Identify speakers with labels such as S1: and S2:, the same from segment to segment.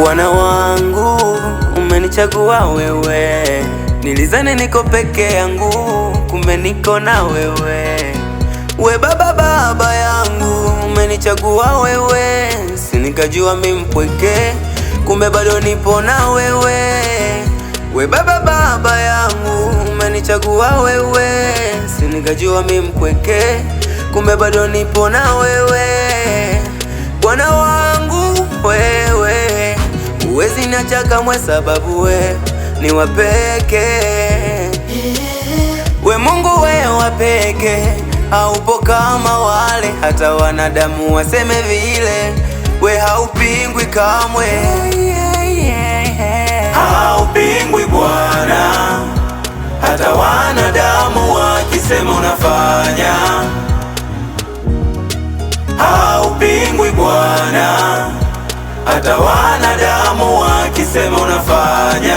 S1: Bwana wangu umenichagua wewe, nilizani niko peke yangu, kumbe niko na wewe. We baba yangu umenichagua wewe, si nikajua mimi mpweke, kumbe bado nipo na wewe. We baba yangu umenichagua wewe, si nikajua mimi mpweke, kumbe bado nipo na wewe. Bwana wangu wewe, uwezi niacha kamwe, sababu we ni wa pekee. We Mungu we wa pekee, haupo kama wale, hata wanadamu waseme vile. We haupingwi kamwe,
S2: haupingwi Bwana, hata wanadamu wakisema unafanya. Haupingwi Bwana, hata wanadamu wakisema unafanya.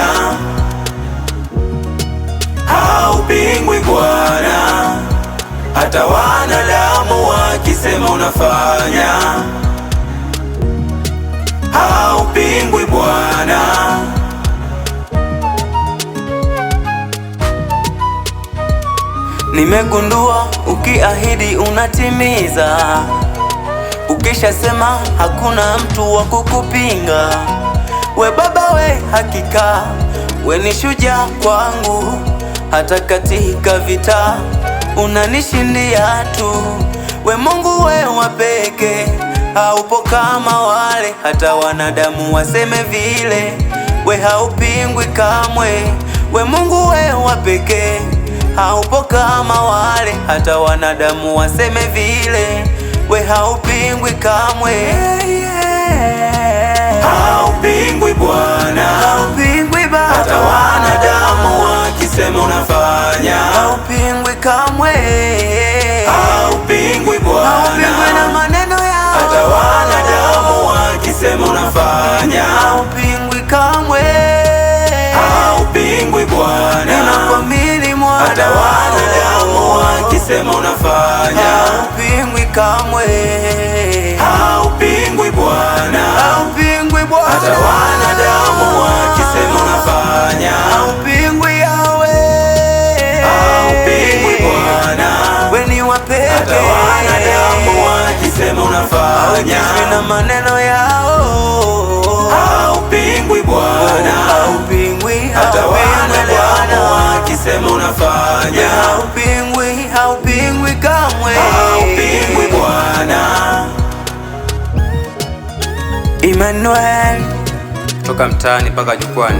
S2: Haupingwi Bwana, hata wanadamu wakisema unafanya. Haupingwi Bwana.
S1: Nimegundua ukiahidi unatimiza, ukishasema hakuna mtu wa kukupinga. We Baba we hakika, we ni shujaa kwangu, hata katika vita unanishindia tu. We Mungu we wa pekee, haupo kama wale, hata wanadamu waseme vile. We haupingwi kamwe, we Mungu we wa pekee, haupo kama wale, hata wanadamu waseme vile. We haupingwi kamwe,
S2: haupingwi Bwana,
S1: haupingwi Baba,
S2: hata wanadamu wakisema unafanya.
S1: haupingwi kamwe,
S2: haupingwi Bwana,
S1: haupingwi na maneno yao,
S2: hata wanadamu wakisema unafanya.
S1: haupingwi kamwe,
S2: haupingwi Bwana,
S1: ninakuamini mwana,
S2: hata wanadamu wakisema unafanya.
S1: haupingwi kamwe,
S2: haupingwi Bwana,
S1: haupingwi Bwana,
S2: hata wanadamu wakisema unafanya.
S1: haupingwi yawe,
S2: haupingwi Bwana,
S1: we ni wa pekee,
S2: hata wanadamu wakisema unafanya.
S1: haupingwi na maneno yao,
S2: haupingwi Bwana,
S1: haupingwi,
S2: hata wanadamu wakisema unafanya.
S1: haupingwi, haupingwi kamwe,
S2: haupingwi Bwana.
S1: Emmanuel, toka mtaani mpaka jukwani.